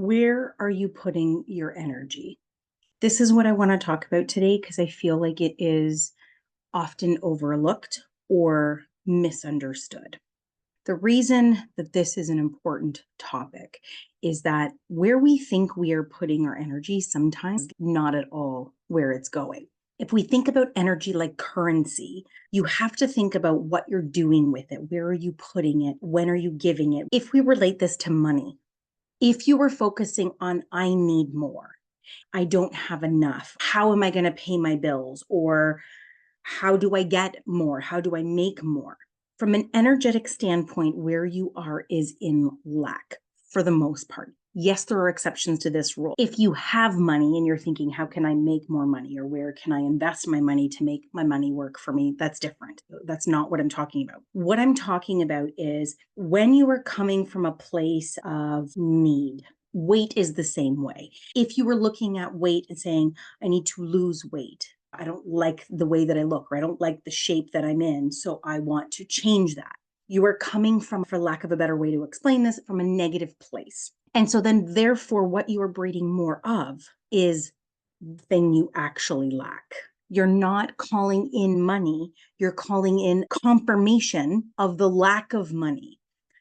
Where are you putting your energy? This is what I want to talk about today because I feel like it is often overlooked or misunderstood. The reason that this is an important topic is that where we think we are putting our energy, sometimes not at all where it's going. If we think about energy like currency, you have to think about what you're doing with it. Where are you putting it? When are you giving it? If we relate this to money, if you were focusing on, I need more, I don't have enough, how am I going to pay my bills? Or how do I get more? How do I make more? From an energetic standpoint, where you are is in lack for the most part. Yes, there are exceptions to this rule. If you have money and you're thinking, how can I make more money? Or where can I invest my money to make my money work for me? That's different. That's not what I'm talking about. What I'm talking about is when you are coming from a place of need. Weight is the same way. If you were looking at weight and saying, I need to lose weight, I don't like the way that I look, or I don't like the shape that I'm in, so I want to change that. You are coming from, for lack of a better way to explain this, from a negative place. And so then, therefore, what you are breeding more of is the thing you actually lack. You're not calling in money, you're calling in confirmation of the lack of money.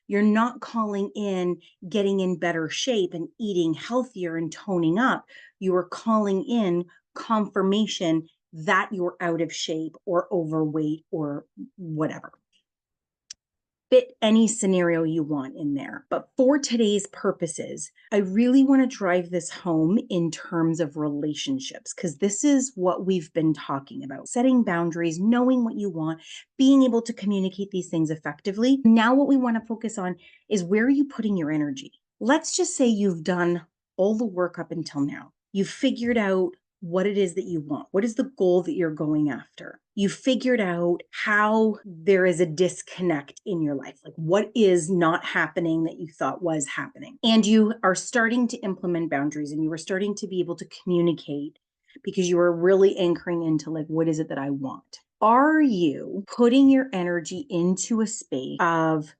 You're not calling in getting in better shape and eating healthier and toning up. You are calling in confirmation that you're out of shape or overweight or whatever. Fit any scenario you want in there. But for today's purposes, I really want to drive this home in terms of relationships, because this is what we've been talking about. Setting boundaries, knowing what you want, being able to communicate these things effectively. Now what we want to focus on is, where are you putting your energy? Let's just say you've done all the work up until now. You've figured out what it is that you want. What is the goal that you're going after? You figured out how there is a disconnect in your life. Like, what is not happening that you thought was happening? And you are starting to implement boundaries, and you are starting to be able to communicate because you are really anchoring into, like, what is it that I want? Are you putting your energy into a space of,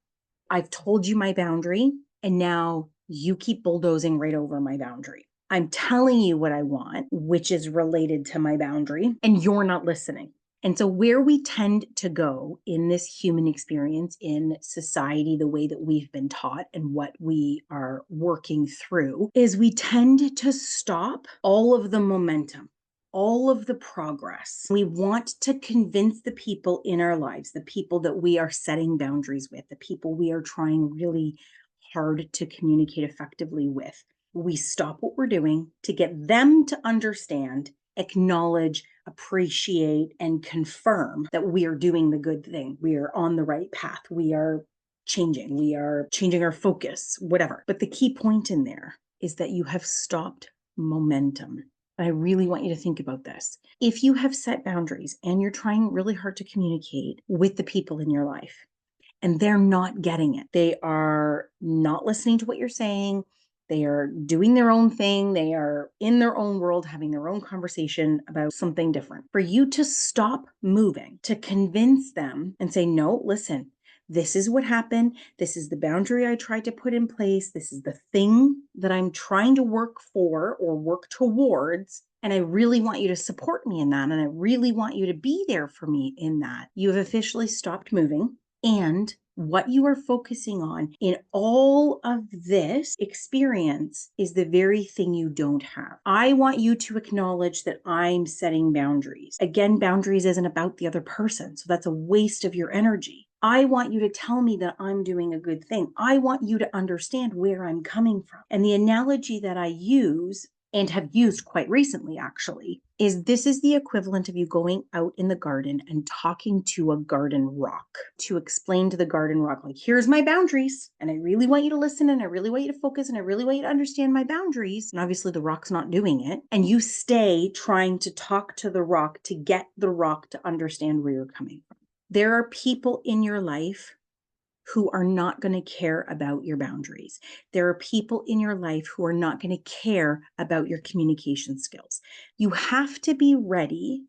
I've told you my boundary, and now you keep bulldozing right over my boundary? I'm telling you what I want, which is related to my boundary, and you're not listening. And so where we tend to go in this human experience, in society, the way that we've been taught and what we are working through, is we tend to stop all of the momentum, all of the progress. We want to convince the people in our lives, the people that we are setting boundaries with, the people we are trying really hard to communicate effectively with. We stop what we're doing to get them to understand, acknowledge, appreciate, and confirm that we are doing the good thing. We are on the right path. We are changing our focus, whatever. But the key point in there is that you have stopped momentum. I really want you to think about this. If you have set boundaries and you're trying really hard to communicate with the people in your life, and they're not getting it, they are not listening to what you're saying, they are doing their own thing, they are in their own world, having their own conversation about something different. For you to stop moving, to convince them and say, no, listen, this is what happened. This is the boundary I tried to put in place. This is the thing that I'm trying to work for or work towards. And I really want you to support me in that. And I really want you to be there for me in that. You have officially stopped moving. And what you are focusing on in all of this experience is the very thing you don't have. I want you to acknowledge that I'm setting boundaries. Again, boundaries isn't about the other person, so that's a waste of your energy. I want you to tell me that I'm doing a good thing. I want you to understand where I'm coming from. And the analogy that I use, and have used quite recently actually, is this is the equivalent of you going out in the garden and talking to a garden rock to explain to the garden rock, like, here's my boundaries, and I really want you to listen, and I really want you to focus, and I really want you to understand my boundaries. And obviously the rock's not doing it. And you stay trying to talk to the rock to get the rock to understand where you're coming from. There are people in your life who are not going to care about your boundaries. There are people in your life who are not going to care about your communication skills. You have to be ready,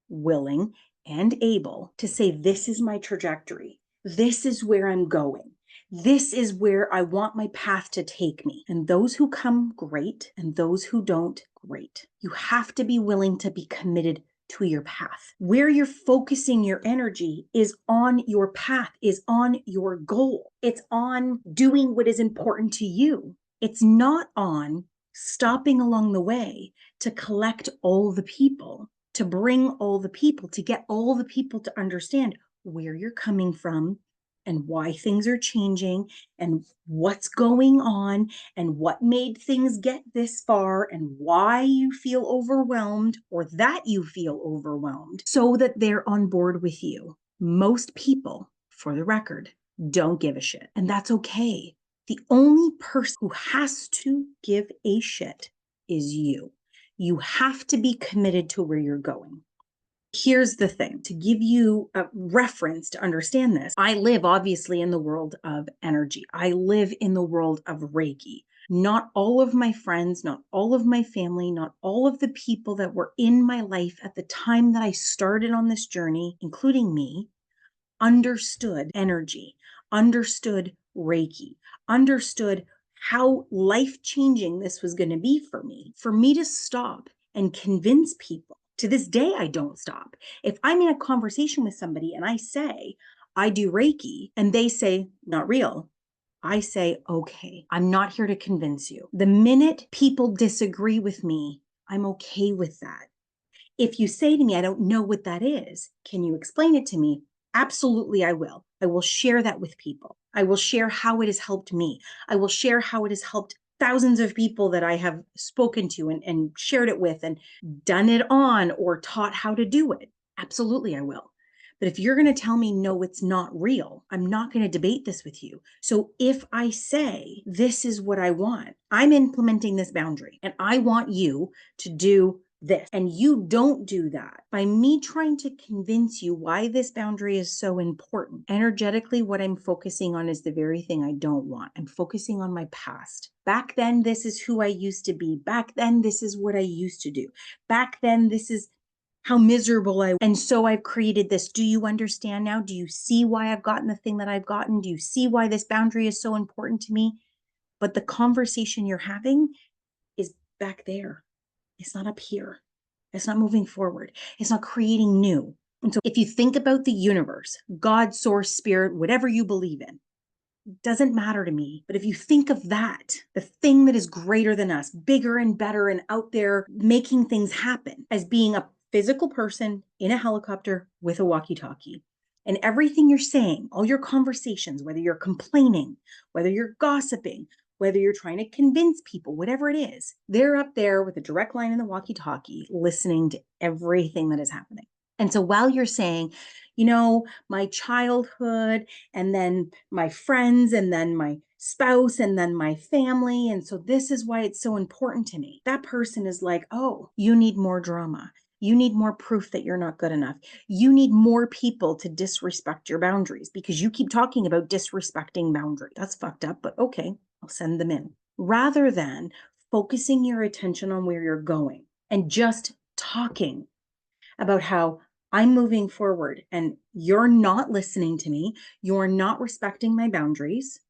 willing, and able to say, this is my trajectory. This is where I'm going. This is where I want my path to take me. And those who come, great. And those who don't, great. You have to be willing to be committed to your path. Where you're focusing your energy is on your path, is on your goal. It's on doing what is important to you. It's not on stopping along the way to collect all the people, to bring all the people, to get all the people to understand where you're coming from and why things are changing and what's going on and what made things get this far and why you feel overwhelmed or that you feel overwhelmed so that they're on board with you. Most people, for the record, don't give a shit, and that's okay. The only person who has to give a shit is you. You have to be committed to where you're going. Here's the thing, to give you a reference to understand this, I live obviously in the world of energy. I live in the world of Reiki. Not all of my friends, not all of my family, not all of the people that were in my life at the time that I started on this journey, including me, understood energy, understood Reiki, understood how life-changing this was going to be for me. For me to stop and convince people, to this day, I don't stop. If I'm in a conversation with somebody and I say, I do Reiki, and they say, not real, I say, okay, I'm not here to convince you. The minute people disagree with me, I'm okay with that. If you say to me, I don't know what that is, can you explain it to me? Absolutely, I will. I will share that with people. I will share how it has helped me. I will share how it has helped thousands of people that I have spoken to and shared it with and done it on or taught how to do it. Absolutely, I will. But if you're going to tell me, no, it's not real, I'm not going to debate this with you. So if I say, this is what I want, I'm implementing this boundary and I want you to do this, and you don't do that, by me trying to convince you why this boundary is so important, energetically, what I'm focusing on is the very thing I don't want. I'm focusing on my past. Back then, this is who I used to be. Back then, this is what I used to do. Back then, this is how miserable and so I've created this. Do you understand now? Do you see why I've gotten the thing that I've gotten? Do you see why this boundary is so important to me? But the conversation you're having is back there. It's not up here. It's not moving forward. It's not creating new. And so if you think about the universe, God, source, spirit, whatever you believe in, doesn't matter to me. But if you think of that, the thing that is greater than us, bigger and better and out there making things happen, as being a physical person in a helicopter with a walkie-talkie. And everything you're saying, all your conversations, whether you're complaining, whether you're gossiping, whether you're trying to convince people, whatever it is, they're up there with a direct line in the walkie-talkie listening to everything that is happening. And so while you're saying, my childhood and then my friends and then my spouse and then my family, and so this is why it's so important to me, that person is like, oh, you need more drama. You need more proof that you're not good enough. You need more people to disrespect your boundaries because you keep talking about disrespecting boundaries. That's fucked up, but okay, I'll send them in. Rather than focusing your attention on where you're going and just talking about how I'm moving forward and you're not listening to me, you're not respecting my boundaries.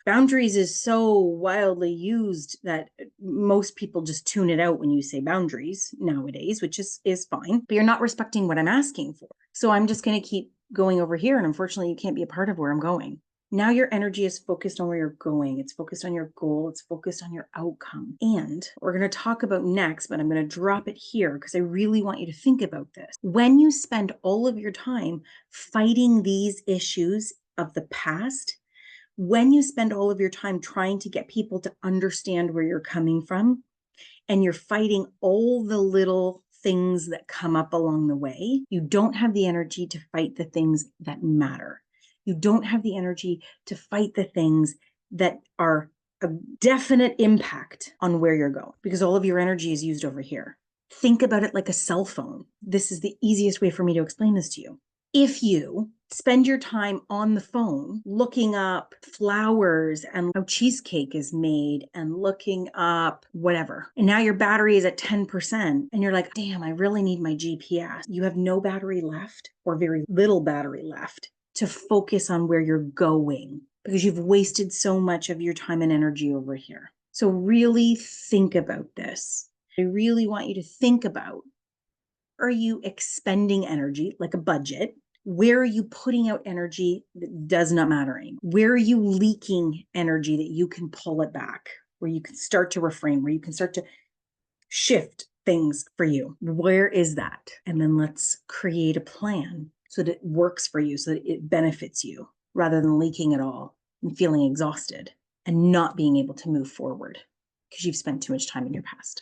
Boundaries is so wildly used that most people just tune it out when you say boundaries nowadays, which is fine, but you're not respecting what I'm asking for. So I'm just going to keep going over here. And unfortunately, you can't be a part of where I'm going. Now your energy is focused on where you're going. It's focused on your goal. It's focused on your outcome. And we're going to talk about next, but I'm going to drop it here because I really want you to think about this. When you spend all of your time fighting these issues of the past, when you spend all of your time trying to get people to understand where you're coming from, and you're fighting all the little things that come up along the way, you don't have the energy to fight the things that matter. You don't have the energy to fight the things that are a definite impact on where you're going because all of your energy is used over here. Think about it like a cell phone. This is the easiest way for me to explain this to you. If you spend your time on the phone looking up flowers and how cheesecake is made and looking up whatever, and now your battery is at 10% and you're like, damn, I really need my GPS. You have no battery left or very little battery left to focus on where you're going. because you've wasted so much of your time and energy over here. So really think about this. I really want you to think about, are you expending energy like a budget? Where are you putting out energy that does not matter anymore? Where are you leaking energy that you can pull it back, where you can start to refrain, where you can start to shift things for you? Where is that? And then let's create a plan so that it works for you, so that it benefits you, rather than leaking it all and feeling exhausted and not being able to move forward because you've spent too much time in your past.